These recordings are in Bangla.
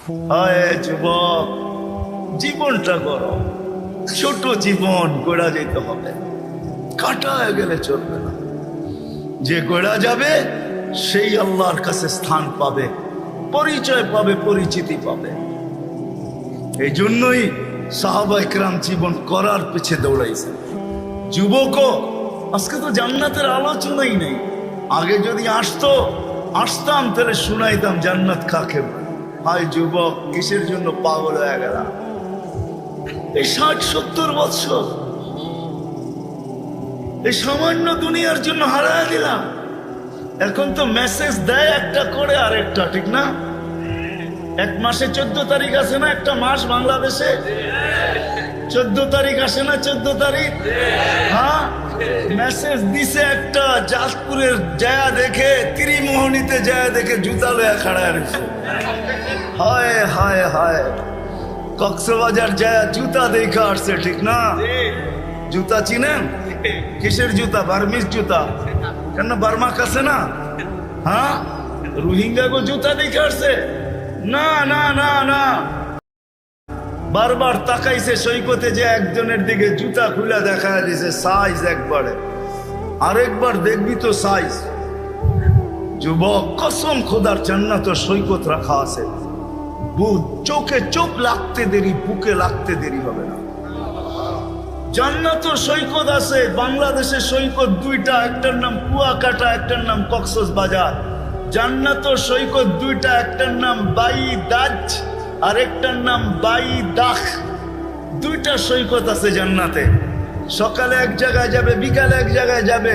হায় যুবক, জীবনটা করো, ছোট জীবন গড়া যেতে হবে, কাটায় গেলে চলবে না। যে গড়া যাবে সেই আল্লাহর কাছে স্থান পাবে, পরিচয় পাবে, পরিচিতি পাবে। এই জন্যই সাহাবা ইকরাম জীবন করার পিছে দৌড়াইছে। যুবকও আজকে তো জান্নাতের আলোচনাই নেই। আগে যদি আসতাম তাহলে শুনাইতাম জান্নাত কাকে বলে। হায় যুবক, কিসের জন্য পাগল হয়ে গেল? এই 60-70 বছর এই সামান্য দুনিয়ার জন্য হারায় দিলাম। এখন তো মেসেজ দেয় একটা করে আরেকটা, ঠিক না? এক মাসে 14 তারিখ আসে না? একটা মাস বাংলাদেশে 14 তারিখ আসে না? 14 তারিখ, হ্যাঁ, মেসেজ দিছে একটা। জাজপুরের জায়া দেখে, ত্রিমোহনীতে জায়া দেখে জুতা লয়া খাড়ায় রয়েছে। হায় হায় হায়, কক্সবাজার জায়া জুতা দেখে আসছে, ঠিক না? জুতা চিনেন? কিসের জুতা? বার্মিস জুতা। কেন বার্মা কাছে না? হ্যাঁ, রোহিঙ্গা গো জুতা দেখে আসছে? না না না না, বারবার তাকাইছে সৈকতে, যে একজনের দিকে জুতা খুলে দেখা দিছে সাইজ একবারে, আরেকবার দেখবি তো সাইজ। যুবক, কসম খোদার, জান্নাত সৈকত রাখা আছে। চোখে চোখ লাগতে দেরি, বুকে লাগতে দেরি হবে না। জান্নাত সৈকত আছে। বাংলাদেশের সৈকত দুইটা, একটার নাম কুয়াকাটা, একটার নাম কক্সবাজার। জান্নাত সৈকত দুইটা, একটার নাম বাইদাজ আর একটার নাম বাইদাখ। দুইটা সৈকত আছে জান্নাতে। সকালে এক জায়গায় যাবে, বিকালে এক জায়গায় যাবে,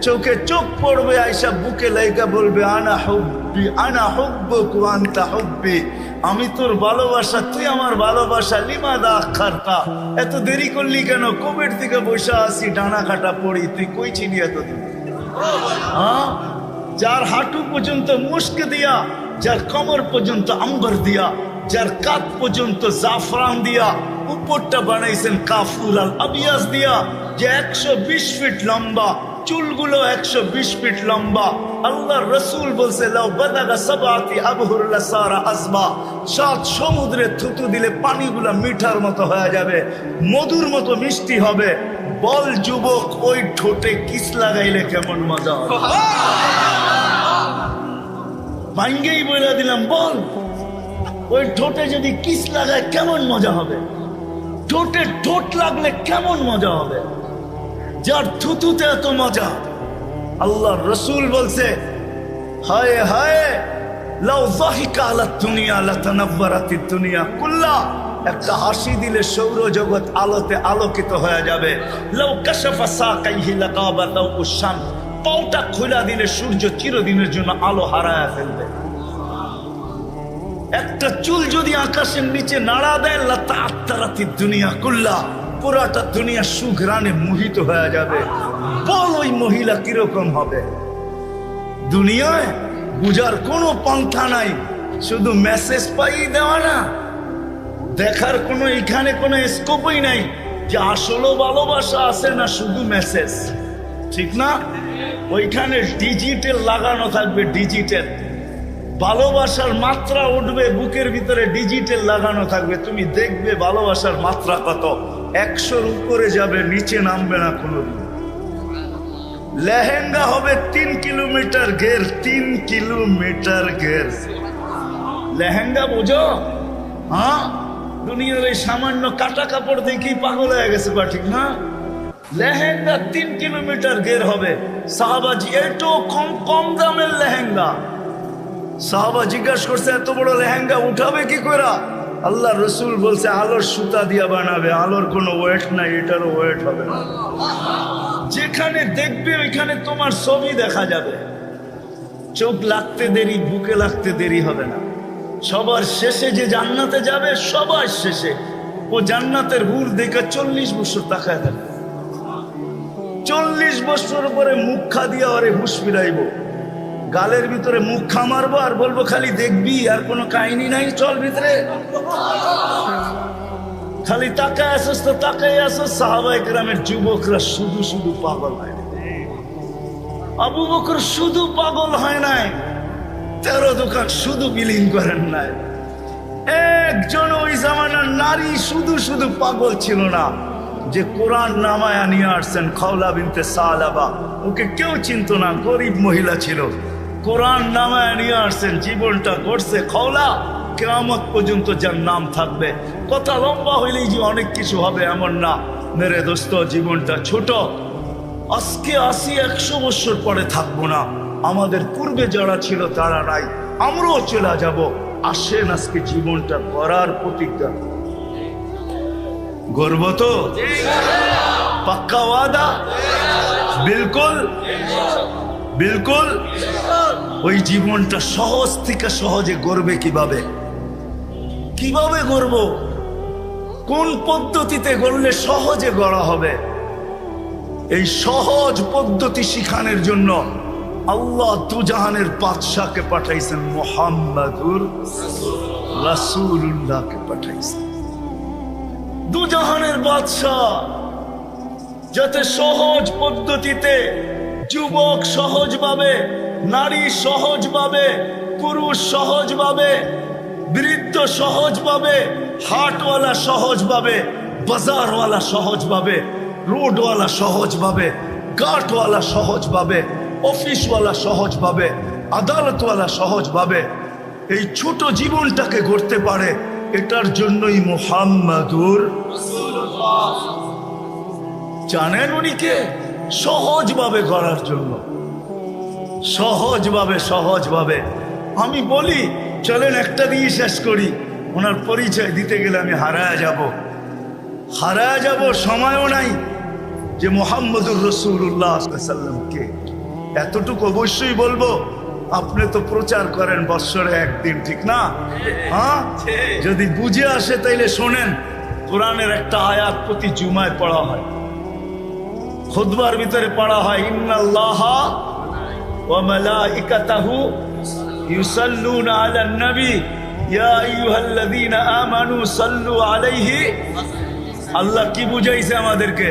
চোখে চোখ পড়বে, আয়সা বুকে লাইকা বলবে আনা হুব্বি আনা হুব্বুক ওয়া আনতা হুব্বি, আমি তোর ভালোবাসা, তুই আমার ভালোবাসা। লিমাদা আখারতা, এত দেরি করলি কেন? কবের থেকে বসে আসি, ডানা কাটা পড়ি, তুই কই ছিলি এতদিন? হ্যাঁ, যার হাঁটু পর্যন্ত মুস্ক দিয়া, যার কমর পর্যন্ত আম্বর দিয়া, যার কাঁধ পর্যন্ত জাফরান দিয়া, উপরটা বানাইছেন কাফুর আল আবিয়াস দিয়া, যে 120 ফিট লম্বা, চুলগুলো 120 ফিট লম্বা। আল্লাহর রাসূল বলছে লাউ বাদাগা সাবাতি আবহুর লাসারা আসবা, 7 সমুদ্রে থুতু দিলে পানিগুলো মিঠার মতো হয়ে যাবে, মধুর মতো মিষ্টি হবে। বল যুবক, ওই ঠোঁটে কিস লাগাইলে কেমন মজা হবে? ভাঙ্গেই বলে দিলাম, বল ওই ঠোঁটে যদি কিস লাগায় কেমন মজা হবে? ঠোঁটে ঠোঁট লাগলে কেমন মজা হবে? যার থুতুতে এত মজা। আল্লাহর রাসূল বলছে হায় হায় লাউ যাহিকা আলা দুনিয়া লাতানাওয়ারাতিদ দুনিয়া কুল্লা, একটা হাসি দিলে সৌরজগৎ আলোতে আলোকিত হয়ে যাবে। লাউ কাশাফা সাকাইহি লাকাবাতাউ শামস, পাউটা খোলা দিলে সূর্য চিরদিনের জন্য আলো হারায় ফেলবে। একটা চুল যদি আকাশের নিচে নাড়া দেয়, লাতাআত্তারাতিদ দুনিয়া কুল্লা, পুরাটা দুনিয়া সুঘ্রাণে মোহিত হয়ে যাবে। বল ওই মহিলা কিরকম হবে? দুনিয়ায় বুঝার কোনো পন্থা নাই, শুধু মেসেজ পাই দেওয়া না, দেখার কোনো এখানে কোনো স্কোপই নাই যে আসলে ভালোবাসা আছে না শুধু মেসেজ, ঠিক না? ওইখানে ডিজিটাল লাগানো থাকবে, ডিজিটাল ভালোবাসার মাত্রা উঠবে, বুকের ভিতরে ডিজিটাল লাগানো থাকবে। তুমি দেখবে ভালোবাসার মাত্রা কত, 100-র উপরে যাবে, নিচে নামবে না কোনোদিন। লেহেঙ্গা হবে 3 কিলোমিটার ঘের, 3 কিলোমিটার ঘের লেহেঙ্গা, বোঝো? হ্যাঁ, দুনিয়ার এই সামান্য কাটা কাপড় দেখেই পাগল হয়ে গেছে, বা ঠিক না? লেহেঙ্গা 3 কিলোমিটার ঘের হবে। সাহাবাজি, এটো কম দামের লেহেঙ্গা। সাহাবা জিজ্ঞাসা করছে এত বড় লেহেঙ্গা উঠাবে কি করে? আল্লাহ রসুল বলছে আলোর সুতা দিয়া বানাবে, আলোর কোনো ওয়েট নাই, এটারও ওয়েট হবে না। যেখানে দেখবে ওইখানে তোমার ছবি দেখা যাবে। চোখ লাগতে দেরি, বুকে লাগতে দেরি হবে না। সবার শেষে যে জান্নাতে যাবে, সবার শেষে ও জান্নাতের হুর দেখে 40 বছর তাকায় থাকবে। 40 বছর পরে মুখা দিয়া ওরে হুশ ফিরাইব, গালের ভিতরে মুখা মারবো আর বলবো খালি দেখবি, আর কোনো কাহিনী নাই, চল ভিতরে। খালি তাকায় আসস তো তাকায় আসস। সাহাবায়ে কেরামের যুবকরা শুধু শুধু পাগল হয়। আবু বকর শুধু পাগল হয় নাই, 13 দোকান শুধু বিলীন করেন নাই। একজন ওই জামানার নারী শুধু শুধু পাগল ছিল না যে কোরআন নামায়া নিয়ে আসছেন খাওলা বিনতে সালাবা, ওকে কেউ চিনত না, গরিব মহিলা ছিল। কোরআন নামায়া নিয়ে আসছেন, জীবনটা গড়ছে খাওলা, কিয়ামত পর্যন্ত যার নাম থাকবে। কথা লম্বা হইলেই যে অনেক কিছু হবে এমন না মেরে দোস্ত, জীবনটা ছোট। আজকে 80-100 বছর পরে থাকবো না, আমাদের পূর্বে যারা ছিল তারা নাই, আমরাও চলে যাব। আসেন আজকে জীবনটা গড়ার প্রতিজ্ঞা গর্ব তো পাক্কা ওয়াদা, বিলকুল বিলকুল। ওই জীবনটা সহজ থেকে সহজে গড়বে কিভাবে, কিভাবে গড়ব, কোন পদ্ধতিতে গড়লে সহজে গড়া হবে? এই সহজ পদ্ধতি শিখানোর জন্য আল্লাহ দুজাহানের বাদশাকে পাঠাইছেন, মুহাম্মাদুর রাসূলুল্লাহকে পাঠাইছেন। দুজাহানের বাদশা যাতে সহজ পদ্ধতিতে যুবক সহজভাবে, নারী সহজভাবে, পুরুষ সহজভাবে, বৃদ্ধ সহজভাবে, হাটওয়ালা সহজভাবে, বাজারওয়ালা সহজভাবে, রোডওয়ালা সহজভাবে, ঘাটওয়ালা সহজভাবে, অফিসওয়ালা সহজভাবে, আদালতওয়ালা সহজভাবে এই ছোট জীবনটাকে গড়তে পারে, এটার জন্যই মুহাম্মাদুর রাসূলুল্লাহ। জানেন উনি কে? সহজভাবে গড়ার জন্য, সহজভাবে সহজভাবে। আমি বলি চলেন একটা দিয়ে শেষ করি, ওনার পরিচয় দিতে গেলে আমি হারায়া যাব, সময়ও নাই যে মুহাম্মাদুর রাসূলুল্লাহ সাল্লাল্লাহু আলাইহি ওয়াসাল্লাম কে। এতটুকু অবশ্যই বলবো, আপনি তো প্রচার করেন বৎসরে একদিন, ঠিক না? হ্যাঁ, যদি বুঝে আসে তাইলে শোনেন, কোরআনের একটা আয়াত প্রতি জুমায় পড়া হয়, খুতবার ভিতরে পড়া হয়, ইন্নাল্লাহা ওয়া মালাইকাতাহু ইউসাল্লুনা আলান নবী ইয়া আইয়ুহাল্লাযীনা আমানু সাল্লু আলাইহি। আল্লাহ কি বুঝাইছে আমাদেরকে?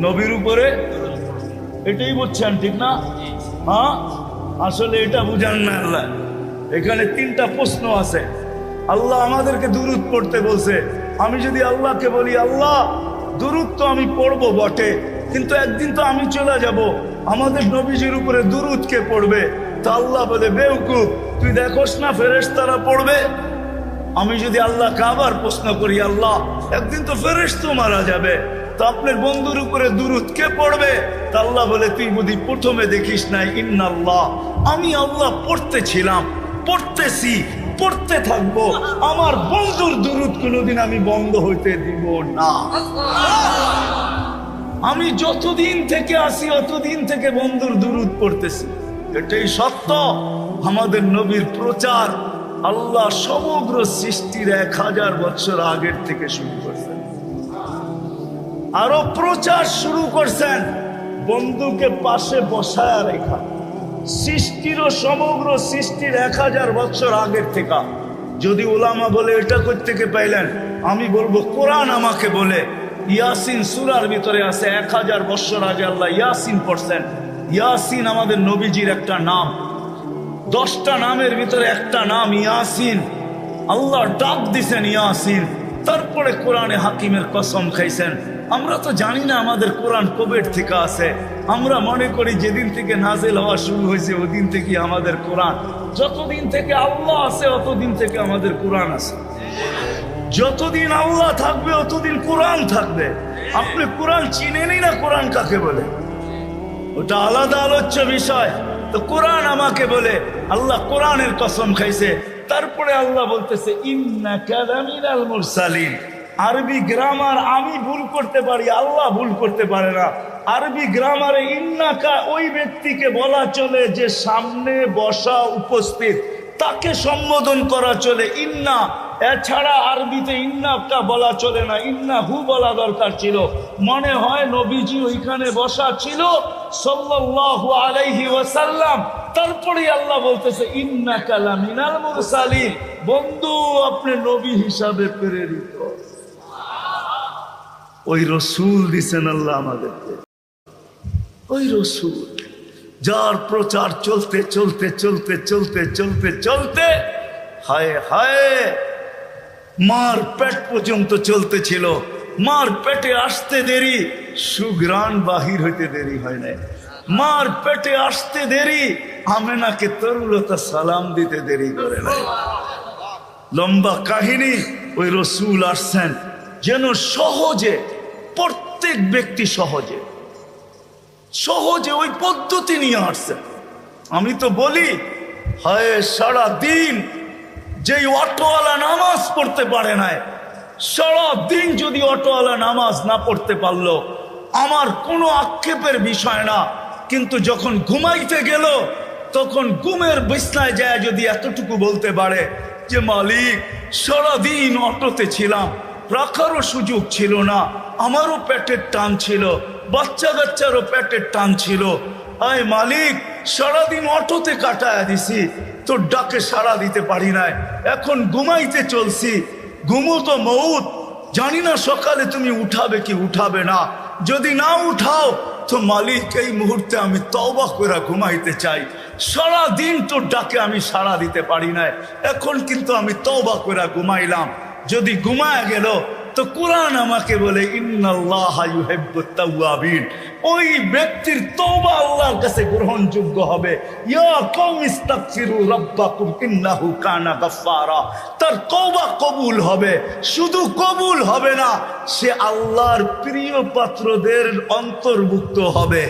নবীর উপরে, এটাই বুঝছেন, ঠিক না? হ্যাঁ, আসলে এটা বুঝান না আল্লাহ। এখানে 3টা প্রশ্ন আছে। আল্লাহ আমাদেরকে দুরূদ পড়তে বলছে। আমি যদি আল্লাহকে বলি, আল্লাহ দুরূদ তো আমি পড়বো বটে, কিন্তু একদিন তো আমি চলে যাব, আমাদের নবীজির উপরে দুরূদ কে পড়বে? তা আল্লাহ বলে, বেওকুফ, তুই দেখোস না ফেরেশতারা পড়বে? আমি যদি আল্লাহকে আবার প্রশ্ন করি, আল্লাহ একদিন তো ফেরেশতা মারা যাবে, তো আপনার বন্ধুর উপরে দুরূদ কে পড়বে? তা আল্লাহ বলে, তুই বুঝি প্রথমে দেখিস নাই, ইন্নাল্লাহ, আমি আল্লাহ পড়তেছিলাম, পড়তেছি, পড়তে থাকবো, আমার বন্ধুর দুরূদ কোনোদিন আমি বন্ধ হইতে দিব না। আমি যতদিন থেকে আসি অতদিন থেকে বন্ধুর দুরূদ পড়তেছি, এটাই সত্য। আমাদের নবীর প্রচার আল্লাহ সমগ্র সৃষ্টির 1000 বছর আগের থেকে শুরু করছেন, আরো প্রচার শুরু করছেন বন্ধুকে পাশে বসায়া রেখা। সৃষ্টিরও সমগ্র সৃষ্টির 1000 বছর আগের থেকে। যদি উলামা বলে এটা কোত্থেকে পাইলেন, আমি বলবো কোরআন আমাকে বলে। ইয়াসিন সূরার ভিতরে আছে, 1000 বছর আগে আল্লাহ ইয়াসিন পড়ছেন। ইয়াসিন আমাদের নবীজির একটা নাম, 10টা নামের ভিতরে একটা নাম ইয়াসিন। আল্লাহ ডাক দিছেন ইয়াসিন, তারপরে কোরআনে হাকিমের কসম খাইছেন। আমরা তো জানি না আমাদের কোরআন কবের থেকে আছে, আমরা মনে করি যেদিন থেকে নাজিল হওয়া শুরু হয়েছে ওদিন থেকে আমাদের কোরআন। যতদিন থেকে আল্লাহ আছে অতদিন থেকে আমাদের কোরআন আছে। যতদিন আল্লাহ থাকবে অতদিন কোরআন থাকবে। আপনি কোরআন চিনেনই না কোরআন কাকে বলে, ওটা আলাদা আলোচ্য বিষয়। তো কোরআন আমাকে বলে, আল্লাহ কোরআনের কসম খাইছে। তারপরে আল্লাহ বলতেছে, ইন্নাকা লামিনাল মুরসালিন। আরবি গ্রামার আমি ভুল করতে পারি, আল্লাহ ভুল করতে পারে না। আরবি গ্রামারে ইন্নাকা ওই ব্যক্তিকে বলা চলে যে সামনে বসা উপস্থিত, তাকে সম্বোধন করা চলে। ইন্না, এছাড়া আরবিতে ইন্নাকা বলা চলে না, ইন্না হু বলা দরকার ছিল। মনে হয় নবীজি ওইখানে বসা ছিল সাল্লাল্লাহু আলাইহি ওয়াসাল্লাম। তারপরে আল্লাহ বলতেছে, ইন্নাকা লামিনাল মুরসালিন, বন্ধু আপনি নবী হিসাবে প্রেরিত। ওই রসুল দিছেন আল্লাহ আমাদেরকে, ওই রসুল যার প্রচার চলতে চলতে চলতে চলতে চলতে চলতে হায় হায়, মার পেট পর্যন্ত চলতেছিল, মার পেটে আসতে দেরি, সুঘ্রাণ বাহির হইতে দেরি হয় নাই। মার পেটে আসতে দেরি, আমেনাকে তরুলতা সালাম দিতে দেরি করে নাই। লম্বা কাহিনী। ওই রসুল আসছেন যেন সহজে, প্রত্যেক ব্যক্তি সহজে সহজে ওই পদ্ধতি নিয়ে আসছেন। আমি তো বলি, হায় সারা দিন যেই অটোওয়ালা নামাজ পড়তে পারে নাই, সারা দিন যদি অটোওয়ালা নামাজ না পড়তে পারলো, আমার কোনো আক্ষেপের বিষয় না। কিন্তু যখন ঘুমাইতে গেল, তখন ঘুমের বিছনায় যায় যদি এতটুকু বলতে পারে যে মালিক, সারাদিন অটোতে ছিলাম, রাখারও সুযোগ ছিল না, আমারও পেটের টান ছিল, বাচ্চা কাচ্চারও পেটের টান ছিল, আয় মালিক সারাদিন অটোতে কাটায় দিছি, তোর ডাকে সাড়া দিতে পারি নাই, এখন ঘুমাইতে চলছি, ঘুমো তো মউত, জানি না সকালে তুমি উঠাবে কি উঠাবে না, যদি না উঠাও তো মালিক এই মুহূর্তে আমি তওবা করে ঘুমাইতে চাই, সারা দিন তোর ডাকে আমি সাড়া দিতে পারি নাই, এখন কিন্তু আমি তওবা করে ঘুমাইলাম। যদি ঘুমায় গেল তো কোরআন আমাকে বলে ইন্নাল্লাহা ইউহিব্বুত তাওয়াবিন, ওই ব্যক্তির তওবা আল্লাহর কাছে গ্রহণযোগ্য হবে। ইয়া কওমি ইস্তাগফিরু রাব্বাকুম ইন্নাহু কানা গাফফারা, তার তওবা কবুল হবে। শুধু কবুল হবে না, সে আল্লাহর প্রিয় পাত্রদের অন্তর্ভুক্ত হবে,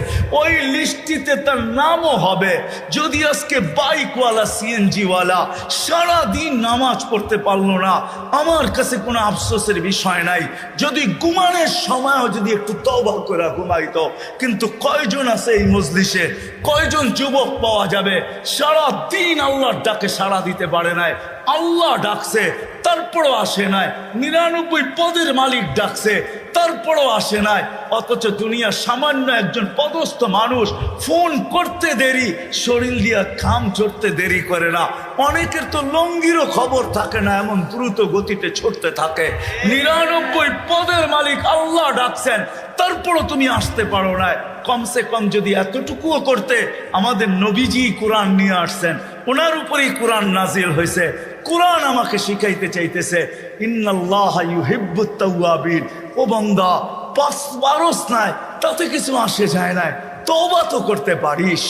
ওই লিস্টিতে তার নামও হবে। যদি আজকে বাইকওয়ালা, সিএনজিওয়ালা সারা দিন নামাজ পড়তে পারলো না, আমার কাছে কোনো আফসোসের বিষয় নাই। যদি ঘুমানোর সময়ও যদি একটু তওবা করে ঘুমাইতো। কিন্তু কয়জন আছে এই মজলিসে, কয়জন যুবক পাওয়া যাবে সারা দিন আল্লাহর ডাকে সাড়া দিতে পারে নাই, আল্লাহ ডাকছে তারপরও আসে নাই, 99 পদের মালিক ডাকছে তারপরও আসে নাই, অথচ দুনিয়ার সামান্য একজন পদস্থ মানুষ ফোন করতে দেরি, শরীর দিয়া খাম চড়তে দেরি করে না। অনেকের তো লঙ্গিরও খবর থাকে না, এমন দ্রুত গতিতে ছুটতে থাকে। 99 পদের মালিক আল্লাহ ডাকছেন, তারপরও তুমি আসতে পারো না। কমসে কম যদি এতটুকুও করতে, আমাদের নবীজি কোরআন নিয়ে আসছেন, ওনার উপরেই কোরআন নাজিল হয়েছে। কোরআন আমাকে শিখাইতে চাইতেছে ইন্নাল্লাহা ইউহিব্বুত তাওয়াবিন। ও বান্দা, পাঁচ বারস নাই, তাতে কিছু আসে যায় না, তওবা তো করতে পারিস।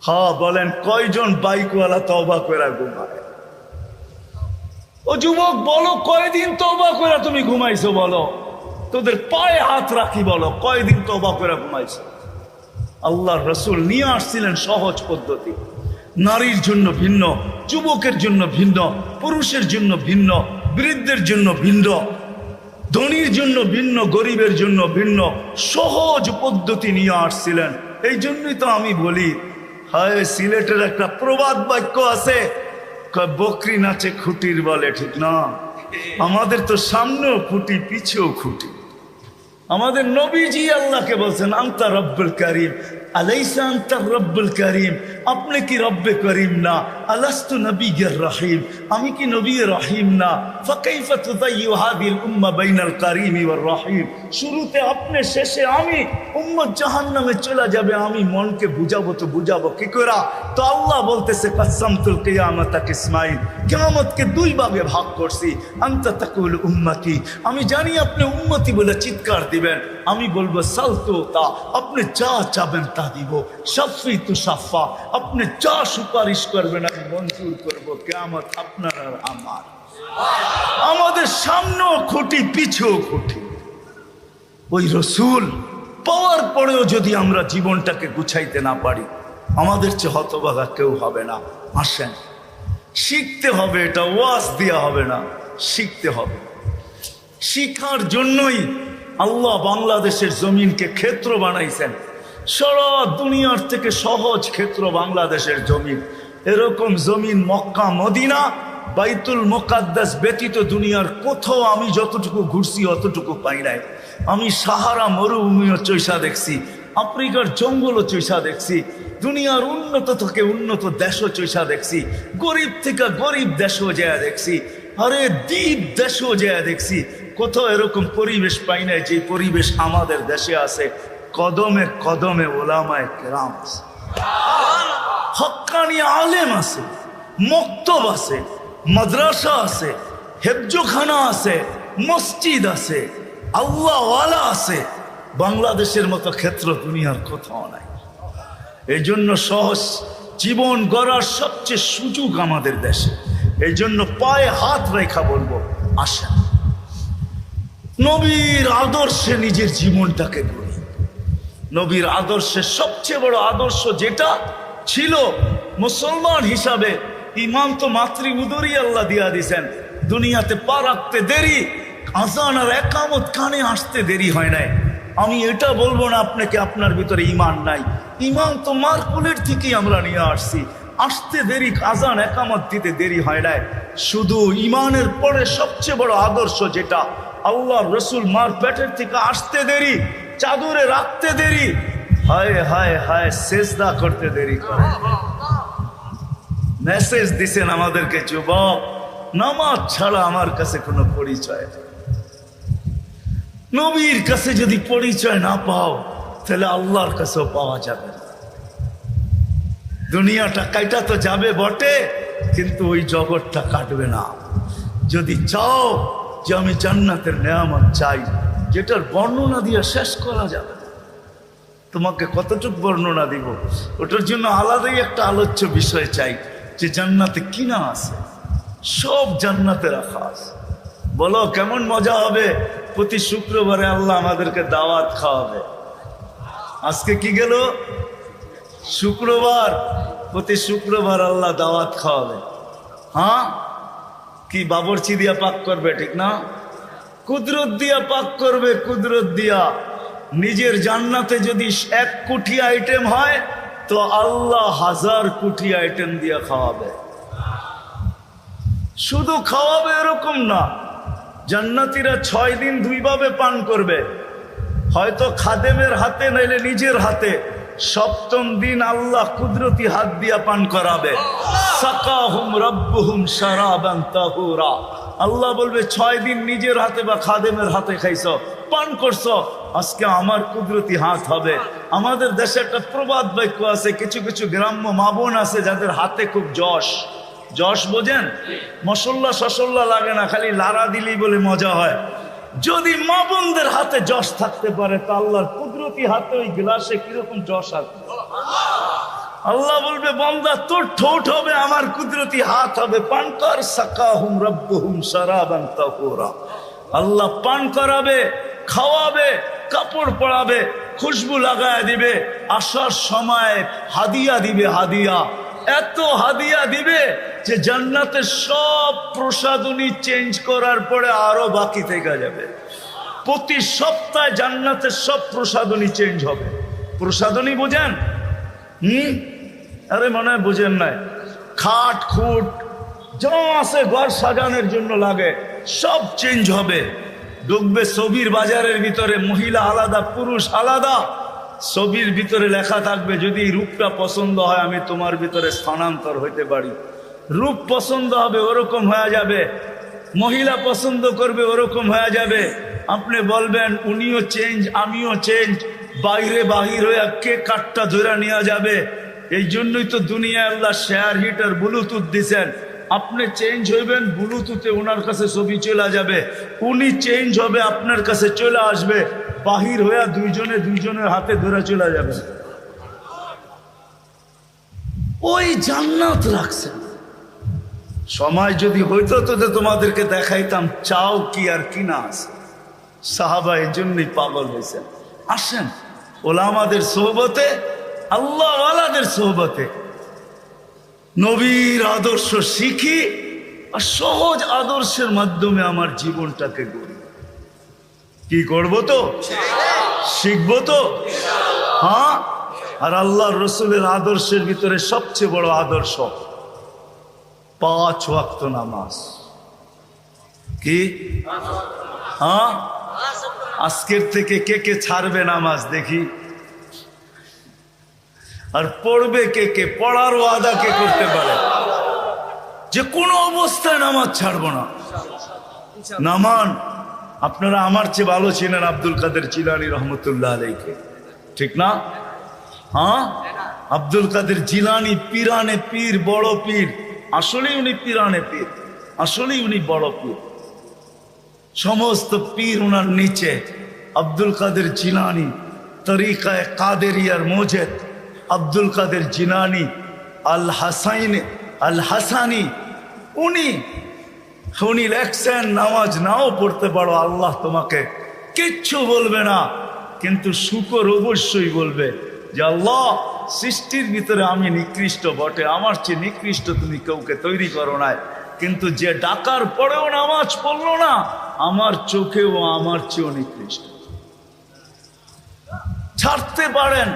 হ্যাঁ বলেন, কয়জন বাইকওয়ালা তওবা করে ঘুমায়? ও যুবক বলো, কয়দিন তওবা করে তুমি ঘুমাইছো? বলো, তোদের পায়ে হাত রাখি, বলো কয়দিন তওবা করে ঘুমাইছো? আল্লাহর রাসূল নিয়ে আসছিলেন সহজ পদ্ধতি। নারীর জন্য ভিন্ন, যুবকের জন্য ভিন্ন, পুরুষের জন্য ভিন্ন, বৃদ্ধের জন্য ভিন্ন, ধনীর জন্য ভিন্ন, গরিবের জন্য ভিন্ন, সহজ পদ্ধতি নিয়ে আসছিলেন। এই জন্যই তো আমি বলি, হায় সিলেটের একটা প্রবাদ বাক্য আছে, বকরি নাচে খুঁটির বলে, ঠিক না? আমাদের তো সামনেও খুঁটি, পিছেও খুঁটি। আমাদের নবীজি আল্লাহকে বলছেন আনতা রব্বুল করিম, আলাইসা আনতা রব্বুল করিম, আপনি কি রব্বে করিম না? আলাস্তু নবিয়্যির রহিম, আমি কি নবী রহিম না? ফাকাইফা তুযায়্যু হাযিহিল উম্মাহ বাইনাল করিম ওয়ার রহিম। শুরুতে আপনি, শেষে আমি, উম্মত জাহান্নামে চলে যাবে, আমি মনকে বুঝাবো তো বুঝাবো কি করে? তো আল্লাহ বলতেছে কাসামতুল কিয়ামাতা কিসমাইন, কিয়ামতকে দুই ভাগে ভাগ করছি। আনতা তাকুল উম্মতি, আমি জানি আপনি উম্মতি বলে চিৎকার দিবেন, আমি বলবো সালতু তা, আপনি যা চাবেন তা দিব। শাফি তু শাফা, আপনি যা সুপারিশ করবেন আমি মঞ্জুর করবো। কিয়ামত আপনার আর আমার। আমাদের সামনেও খুঁটি, পিছেও খুঁটি। ওই রসুল পাওয়ার পরেও যদি আমরা জীবনটাকে গুছাইতে না পারি, আমাদের চেয়ে হতভাগা কেউ হবে না। আসেন, শিখতে হবে, এটা ওয়াজ দেওয়া হবে না, শিখতে হবে। শিখার জন্যই আল্লাহ বাংলাদেশের জমিনকে ক্ষেত্র বানাইছেন। সারা দুনিয়ার থেকে সহজ ক্ষেত্র বাংলাদেশের জমিন। এরকম জমিন মক্কা, মদিনা, বাইতুল মুকাদ্দাস ব্যতীত দুনিয়ার কোথাও আমি যতটুকু ঘুরছি অতটুকু পাই নাই। আমি সাহারা মরুভূমিও চৈসা দেখছি, আফ্রিকার জঙ্গলও চৈসা দেখছি, দুনিয়ার উন্নত থেকে উন্নত দেশও চৈসা দেখছি, গরিব থেকে গরিব দেশও যায় দেখছি, আরে দ্বীপ দেশও যায় দেখছি। কোথাও এরকম পরিবেশ পাই নাই যে পরিবেশ আমাদের দেশে আছে। কদমে কদমে ওলামায়ে কেরাম আছে, হক্কানি আলেম আছে, মক্তব আছে, মাদ্রাসা আছে, হেফজোখানা আছে, মসজিদ আছে, আল্লাহওয়ালা আছে। বাংলাদেশের মতো ক্ষেত্র দুনিয়ার কোথাও নাই। এই জন্য সহজ জীবন গড়ার সবচেয়ে সুযোগ আমাদের দেশে। এই জন্য পায়ে হাত রেখা বলবো, আসেন নবীর আদর্শে নিজের জীবনটাকে গড়ি। নবীর আদর্শের সবচেয়ে বড় আদর্শ যেটা ছিল মুসলমান হিসাবে, ইমান তো মাতৃ উদরই আল্লাহ দিয়া দিছেন। দুনিয়াতে পা রাখতে দেরি, আজান আর একামত কানে আসতে দেরি হয় নাই। আমি এটা বলবো না আপনাকে আপনার ভিতরে ইমান নাই, ইমান তো মার কোলের থেকেই আমরা নিয়ে আসছি। আসতে দেরি, আজান একামত দিতে দেরি হয় নাই। শুধু ইমানের পরে সবচেয়ে বড় আদর্শ যেটা, আল্লাহ রসুল মার পেটের থেকে আসতে দেরি, চাদরে রাখতে দেরি, হায় হায় হায় সেজদা করতে দেরি করে। মেসেজ দিছেন আমাদেরকে, যুবক নামাজ ছাড়া আমার কাছে কোনো পরিচয় নেই। নবীর কাছে যদি পরিচয় না পাও তাহলে আল্লাহর কাছেও পাওয়া যাবে না। দুনিয়াটা কাইটা তো যাবে বটে, কিন্তু ওই জগৎটা কাটবে না। যদি চাও যে আমি জান্নাতের নেয়ামত চাই, যেটার বর্ণনা দিয়ে শেষ করা যাবে না, তোমাকে কতটুকু বর্ণনা দিব, ওটার জন্য আলাদাই একটা আলোচ্য বিষয় চাই, যে জান্নাতে কিনা আছে, সব জান্নাতে রাখা আছে। বলো কেমন মজা হবে? প্রতি শুক্রবারে আল্লাহ আমাদেরকে দাওয়াত খাওয়াবে। আজকে কি গেল? শুক্রবার। প্রতি শুক্রবার আল্লাহ দাওয়াত খাওয়াবে। হ্যাঁ, কি বাবরচি দিয়া পাক করবে, ঠিক না? কুদরত দিয়া পাক করবে, কুদরত দিয়া। নিজের জান্নাতে যদি 1 কোটি আইটেম হয় তো আল্লাহ 1000 কোটি আইটেম দিয়া খাওয়াবে। শুধু খাওয়াবে এরকম না, জান্নাতীরা 6 দিন 2 ভাবে পান করবে, হয়তো খাদেমের হাতে নাইলে নিজের হাতে। 7ম দিন আল্লাহ কুদরতি হাত দিয়া পান করাবে। সাকাহুম রাব্বুহুম শারাবান তাহুরা। আল্লাহ বলবে 6 দিন নিজের হাতে বা খাদেমের হাতে খাইছো, পান করছো, আজকে আমার কুদরতি হাত হবে। আমাদের দেশে একটা প্রবাদ বাক্য আছে, কিছু কিছু গ্রাম্য মা বোন আছে যাদের হাতে খুব যশ। যশ বোঝেন? মশল্লা শসল্লা লাগে না, খালি লাড়া দিলেই বলে মজা হয়। যদি মা বোনদের হাতে যশ থাকতে পারে তা আল্লাহর কুদরতি হাতে ওই গ্লাসে কিরকম যশ আছে। আল্লাহ বলবে, বান্দা তোর ঠোঁট হবে, আমার কুদরতি হাত হবে, পান কর। সাকাহুম রাব্বুহুম শারাবান তাহুরা। আল্লাহ পান করাবে, খাওয়াবে, কাপড় পরাবে, খুশবু লাগায় দিবে, আসার সময় হাদিয়া দিবে। হাদিয়া, এত হাদিয়া দিবে যে জান্নাতের সব প্রসাদনী চেঞ্জ করার পরে আরো বাকি থেকে যাবে। প্রতি সপ্তাহে জান্নাতের সব প্রসাদনী চেঞ্জ হবে। প্রসাদনী বোঝেন? আরে মনে হয় বুঝেন নাই। খাট খুট যা আছে ঘর সাজানোর জন্য লাগে সব চেঞ্জ হবে। ঢুকবে ছবির বাজারের ভিতরে, মহিলা আলাদা, পুরুষ আলাদা। ছবির ভিতরে লেখা থাকবে, যদি রূপটা পছন্দ হয় আমি তোমার ভিতরে স্থানান্তর হইতে পারি। রূপ পছন্দ হবে ওরকম হয়ে যাবে, মহিলা পছন্দ করবে ওরকম হয়ে যাবে। আপনি বলবেন উনিও চেঞ্জ আমিও চেঞ্জ, বাইরে বাহির হয়ে কে কাঠটা ধরে নেওয়া যাবে। এই জন্যই তো দুনিয়ায় আল্লাহ শেয়ার হিটার ব্লুটুথ দিছেন। আপনি চেঞ্জ হইবেন, ব্লুটুথে ওনার কাছে ছবি চলে যাবে, উনি চেঞ্জ হবে আপনার কাছে চলে আসবে, বাহির হইয়া দুইজনের হাতে ধরে চলে যাবে। ওই জান্নাত রাখছেন। সময় যদি হইতো তো তোমাদেরকে দেখাইতাম চাও কি আর কি না আছে। সাহাবা এই জন্যই পাগল হয়েছেন। আসেন ওলামাদের সোহবতে, আল্লাহওয়ালাদের সোহবতে নবীর আদর্শ শিখি, আর সহজ আদর্শের মাধ্যমে আমার জীবনটাকে গড়ি। কি করবো তো? শিখবো তো? হ্যাঁ। আর আল্লাহ রসুলের আদর্শের ভিতরে সবচেয়ে বড় আদর্শ 5 ওয়াক্ত নামাজ। কি? হ্যাঁ, আজকের থেকে কে কে ছাড়বে নামাজ দেখি? আর পড়বে কে কে? পড়ার ওয়াদা কে করতে পারে যে কোনো অবস্থায় নামাজ ছাড়বো না? নামান। আপনারা আমার চেয়ে ভালো ছিলেন আব্দুল কাদের জিলানী রহমতুল্লাহ আলাইহি, ঠিক না? হ্যাঁ, আব্দুল কাদের জিলানী পীরানে পীর, বড় পীর। আসলেই উনি পীরানে পীর, আসলেই উনি বড় পীর। সমস্ত পীর ওনার নিচে। আব্দুল কাদের জিলানী, তরিকায় কাদেরিয়ার মোজেদ আব্দুল কাদের জিলানী আল হাসানি, উনি লেখছেন নামাজ নাও পড়তে পারো, আল্লাহ তোমাকে কিচ্ছু বলবে না, কিন্তু শুকর অবশ্যই বলবে যে আল্লাহ সৃষ্টির ভিতরে আমি নিকৃষ্ট বটে, আমার চেয়ে নিকৃষ্ট তুমি কাউকে তৈরি করো নাই, কিন্তু যে ডাকার পরেও নামাজ পড়লো না আমার চোখেও আমার চেয়েও নিকৃষ্ট। ছাড়তে পারেন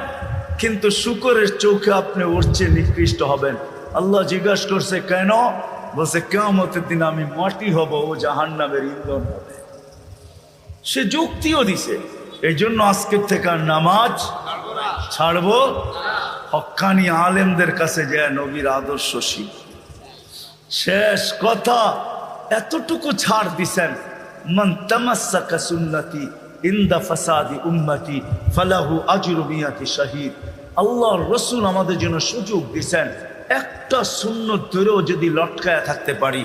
কিন্তু শুকরের চোখে আপনি ওর চেয়ে নিকৃষ্ট হবেন। আল্লাহ জিজ্ঞাসা করছে কেন? বলছে কিয়ামতের দিন আমি মাটি হব, ও জাহান্নামের ইন্ধন হবে। সে যুক্তিও দিছে। এই জন্য আজকের থেকে আর নামাজ ছাড়বো, হক্কানি আলেমদের কাছে যায় নবীর আদর্শ শিখ। শেষ কথা, এতটুকু ছাড় দিছেন, মান তামাসসাকা সুন্নতি ইনদা ফাসাদি উম্মতি ফালাহু আজরু মিয়াতি শাহীদ। আল্লাহর রাসূল আমাদের জন্য সুযোগ দিছেন, একটা সুন্নত ধরেও যদি লটকায়া থাকতে পারি,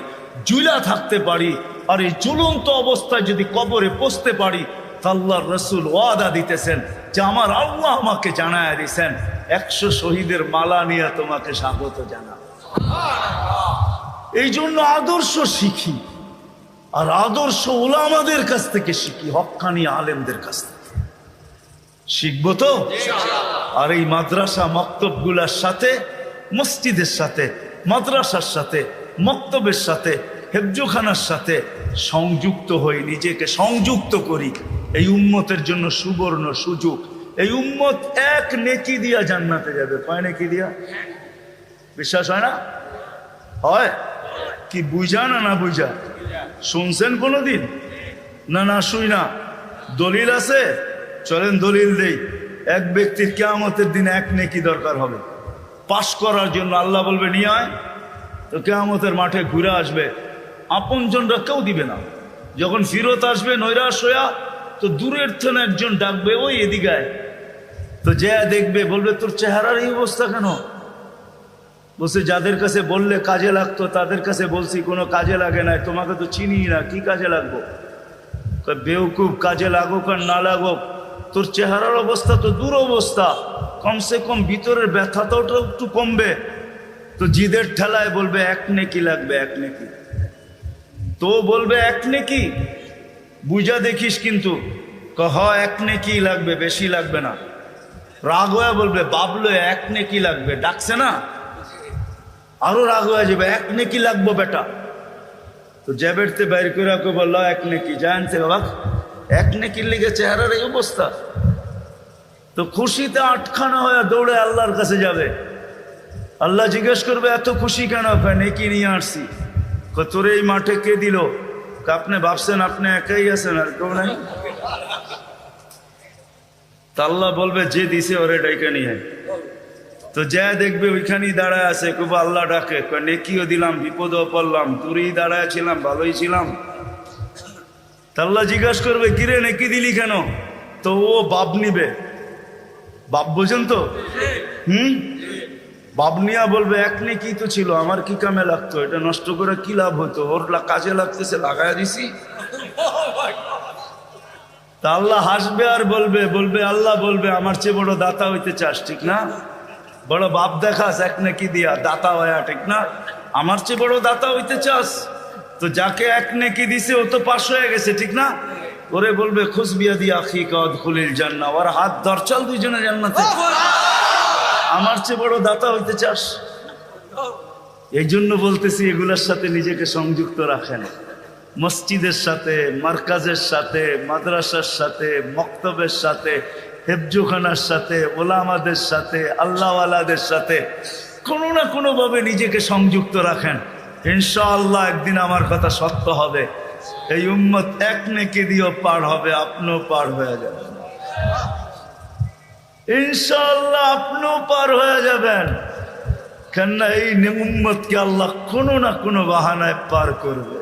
ঝুলা থাকতে পারি, আর এই ঝুলন্ত অবস্থায় যদি কবরে পৌঁছতে পারি, তা আল্লাহর রাসূল ওয়াদা দিতেছেন যে আমার আল্লাহ আমাকে জানায়া দিয়েছেন 100 শহীদের মালা নিয়ে তোমাকে স্বাগত জানাবো। এই জন্য আদর্শ শিখি, আর আদর্শ উলামাদের কাছ থেকে শিখি, হক্কানি আলেমদের কাছ থেকে শিখবো তো। আর এই মাদ্রাসা মক্তবগুলার সাথে, মসজিদের সাথে, মাদ্রাসার সাথে, মক্তবের সাথে, হেফজোখানার সাথে সংযুক্ত হই, নিজেকে সংযুক্ত করি। এই উম্মতের জন্য সুবর্ণ সুযোগ। এই উম্মত এক নেকি দিয়া জান্নাতে যাবে। কয় নেকি দিয়া? বিশ্বাস হয় না? হয় কি? বুঝা না বুঝা? শুনছেন কোনোদিন? না শুই না। দলিল আছে? চলেন দলিল দেই। এক ব্যক্তির কিয়ামতের দিন এক নেকি দরকার হবে পাশ করার জন্য। আল্লাহ বলবে নিয়ে আয়, তো কিয়ামতের মাঠে ঘুরে আসবে, আপনজনরা কেউ দিবে না। যখন ফিরত আসবে নৈরাশ হইয়া, তো দূরের থেকে একজন ডাকবে, ওই এদিকে আয়। তো যে দেখবে বলবে তোর চেহারার এই অবস্থা কেন? বলছে যাদের কাছে বললে কাজে লাগতো তাদের কাছে বলছি, কোনো কাজে লাগে নাই, তোমাকে তো চিনি না, কি কাজে লাগবো? বেউকুব, কাজে লাগুক আর না লাগুক, তোর চেহারার অবস্থা তো দূর অবস্থা, কমসে কম ভিতরের ব্যথাটাও একটু কমবে। তো জিদের ঠেলায় বলবে এক নেকি লাগবে, এক নেকি। তো বলবে এক নেকি, বুঝা দেখিস কিন্তু, হ এক নেকি লাগবে, বেশি লাগবে না। রাগ হয়ে বলবে বাবলো এক নেকি লাগবে, ডাকছে না, আরো রাগ হয়ে যাবে, এক নেকি লাগবো বেটা। তো জ্যাবেরতে বাইর করে বললো এক নেকি, জানতে বাবা এক নেকির লিগে চেহারার এই অবস্থা। তো খুশিতে আটখানা হয়ে দৌড়ে আল্লাহর কাছে যাবে। আল্লাহ জিজ্ঞেস করবে এত খুশি কেন? নেকি নিয়ে আসছি। তোর এই মাঠে কে দিল? আপনি ভাবছেন আপনি একাই আছেন, আর কেউ নাই। তা আল্লাহ বলবে যে দিছে ওরে ডাইকা নিয়ে। তো যা দেখবে ওইখানেই দাঁড়ায় আছে, খুব আল্লাহ ডাকে, নেকিও দিলাম, বিপদও পড়লাম, দূরেই দাঁড়ায় ছিলাম, ভালোই ছিলাম। তা আল্লাহ জিজ্ঞাসা করবে কিরে নেকি দিলি কেন? তো ও বাপ নিবে। বাপ বোঝেন তো? বাপ নিয়া বলবে এক নেকি তো ছিল, আমার কি কামে লাগতো? এটা নষ্ট করে কি লাভ হতো? ওর কাজে লাগতেছে, লাগাই দিছি। তা আল্লাহ হাসবে আর বলবে আল্লাহ বলবে আমার চেয়ে বড় দাতা হইতে চাস, ঠিক না? বড় বাপ দেখাস এক নেকি দিয়া, দাতা হয়া, ঠিক না? আমার চেয়ে বড় দাতা হইতে চাস? তো যাকে এক নেকি দিছে ও তো পাশ হয়ে গেছে, ঠিক না? ওরে বলবে খুশবিয়া দিয়া আখিকা উদখুলিল জান্নাহ, ওর হাত ধর, চল দুইজনে জান্নাতে। আমার চেয়ে বড় দাতা হইতে চাস? এই জন্য বলতেছি এগুলোর সাথে নিজেকে সংযুক্ত রাখেন। মসজিদের সাথে, মার্কাজের সাথে, মাদ্রাসার সাথে, মক্তবের সাথে, হেফজোখানার সাথে, ওলামাদের সাথে, আল্লাহওয়ালাদের সাথে কোনো না কোনোভাবে নিজেকে সংযুক্ত রাখেন। ইনশাআল্লাহ একদিন আমার কথা সত্য হবে। এই উম্মত এক নেকি দিয়েও পার হবে, আপনিও পার হয়ে যাবেন ইনশাআল্লাহ, আপনিও পার হয়ে যাবেন। কেননা এই উম্মতকে আল্লাহ কোনো না কোনো বাহানায় পার করবে।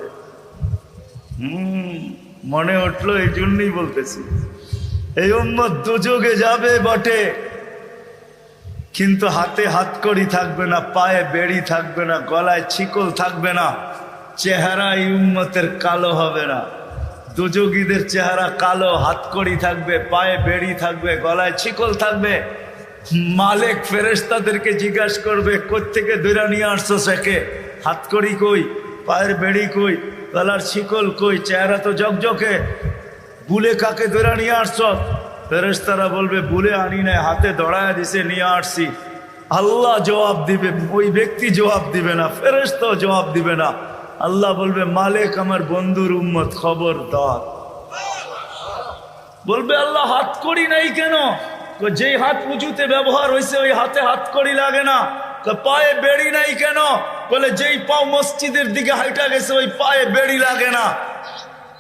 মনে উঠলো, এই জন্যই বলতেছি এই উম্মত দুযোগে যাবে বটে, কিন্তু হাতে হাতকড়ি থাকবে না, পায়ে বেড়ি থাকবে না, গলায় ছিকল থাকবে না, চেহারা এই উম্মতের কালো হবে না। দুযোগীদের চেহারা কালো, হাতকড়ি থাকবে, পায়ে বেড়ি থাকবে, গলায় ছিকল থাকবে। মালিক ফেরেশতাদেরকে জিজ্ঞাসা করবে, কোত্থেকে ধরে নিয়ে আসছো সেকে? হাতকড়ি কই, পায়ের বেড়ি কই, গলার ছিকল কই, চেহারা তো জকজকে, বুলে কাকে ধরে নিয়ে আসছো? ফেরেশতারা বলবে, বুলে আনি নাই, হাতে দড়ায় দিছে, নিয়ে আসছি। আল্লাহ জবাব দিবে, ওই ব্যক্তি জবাব দিবে না, ফেরেশতাও জবাব দিবে না। আল্লাহ বলবে, মালিক আমার বন্ধুর উম্মত, খবরদার। বলবে, আল্লাহ হাতকড়ি নাই কেন? যেই হাত উঁচুতে ব্যবহার হয়েছে ওই হাতে হাতকড়ি লাগে না। পায়ে বেড়ি নাই কেন? বলে, যেই পাও মসজিদের দিকে হাইটা গেছে ওই পায়ে বেড়ি লাগে না।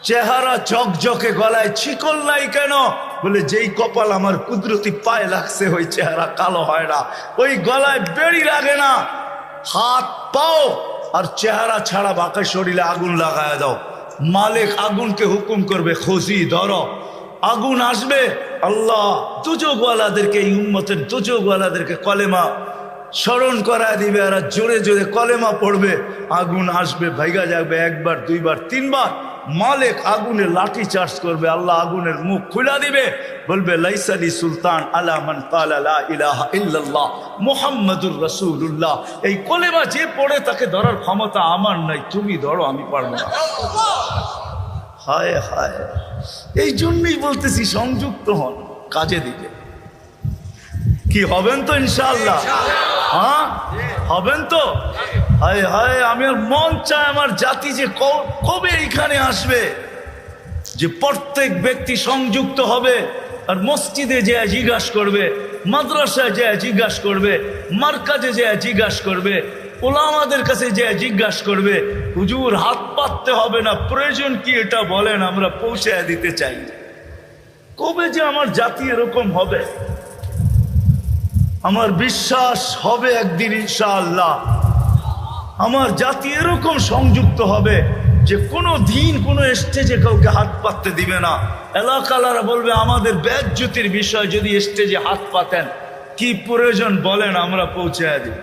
চেহারা ঝকঝকে, গলায় ছিকল নাই কেন? বলে, যেই কপাল আমার কুদরতি পায়ে লাগছে ওই চেহারা কালো হয় না, ওই গলায় বেড়ি লাগে না। হাত পাও আর চেহারা ছাড়া বাকি শরীরে আগুন লাগায় দাও। মালিক আগুনকে হুকুম করবে, খোঁজি ধরো। আগুন আসবে, আল্লাহ দুযোগওয়ালাদেরকে, এই উম্মতের দুযোগওয়ালাদেরকে কলেমা স্মরণ করায় দিবে, আর জোরে জোরে কলেমা পড়বে। আগুন আসবে, ভাইগা যাবে, একবার, দুইবার, তিনবার। মালিক আগুনে লাঠি চার্জ করবে, আল্লাহ আগুনের মুখ খুলে দিবে, বলবে, লাইসালি সুলতান আলা মান ক্বালা লা ইলাহা ইল্লাল্লাহ মুহাম্মাদুর রাসূলুল্লাহ। এই কলেমা যে পড়ে তাকে ধরার ক্ষমতা আমার নাই, তুমি ধরো, আমি পারবো না। হায় হায়, এই জন্যই বলতেছি সংযুক্ত হন কাজে দিকে। কি হবেন তো ইনশাআল্লাহ? হ্যাঁ হবেন তো? হায় হায়, আমি মন চায় আমার জাতি যে কবে এইখানে আসবে, যে প্রত্যেক ব্যক্তি সংযুক্ত হবে আর মসজিদে যে জিজ্ঞাসা করবে, মাদ্রাসায় যে জিজ্ঞাসা করবে, মার্কাজে যে জিজ্ঞাসা করবে, ওলামাদের কাছে যে জিজ্ঞাসা করবে, হুজুর হাত পাততে হবে না, প্রয়োজন কি এটা বলেন, আমরা পৌঁছায় দিতে চাই। কবে যে আমার জাতি এরকম হবে? আমার বিশ্বাস হবে একদিন ইনশাআল্লাহ আমার জাতি এরকম সংযুক্ত হবে যে কোনো দিন কোনো স্টেজে কাউকে হাত পাততে দিবে না। এলাকালারা বলবে, আমাদের বেজ্জতির বিষয়, যদি স্টেজে হাত পাতেন কি প্রয়োজন বলেন, আমরা পৌঁছায় দিই।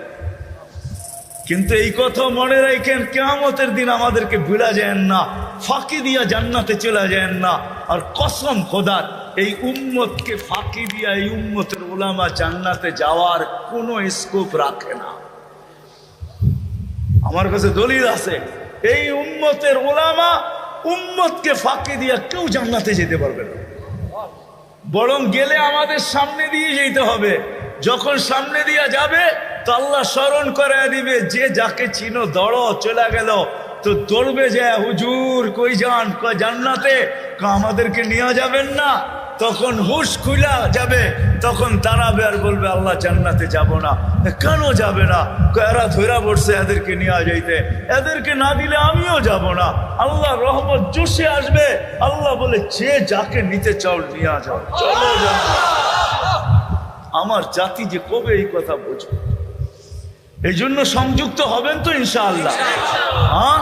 কিন্তু এই কথা মনে রাখেন, কিয়ামতের দিন আমাদেরকে ভুলা যায় না, ফাঁকি দিয়া জান্নাতে চলে যায় না। আর কসম খোদার, এই উম্মতকে ফাঁকি দিয়া এই উম্মতের উলামা জান্নাতে যাওয়ার কোনো স্কোপ রাখে না। আমার কাছে দলিল আছে, এই উম্মতের উলামা উম্মতকে ফাঁকি দিয়া কেউ জান্নাতে যেতে পারবে না। বরং গেলে আমাদের সামনে দিয়ে যেতে হবে। যখন সামনে দিয়ে যাবে তো আল্লাহ স্মরণ করে দিবে, যে যাকে চিনো দৌড়ো, চলে গেল তো দৌড়বে, যে হুজুর কই যান? কয় জান্নাতে। আমাদেরকে নিয়ে যাবেন না? তখন হুশ খুলা যাবে, তখন দাঁড়াবে আর বলবে, আল্লাহ জান্নাতে যাব না। কেন যাবে না? এরা ধরা পড়ছে, এদেরকে নিয়ে যাইতে, এদেরকে না দিলে আমিও যাব না। আল্লাহ রহমত জোশে আসবে, আল্লাহ বলে, যে যাকে নিতে চাও নিয়ে যাও, চলো জান্নাতে। আমার জাতি যে কবে এই কথা বুঝবে? এই জন্য সংযুক্ত হবেন তো ইনশাআল্লাহ? হ্যাঁ।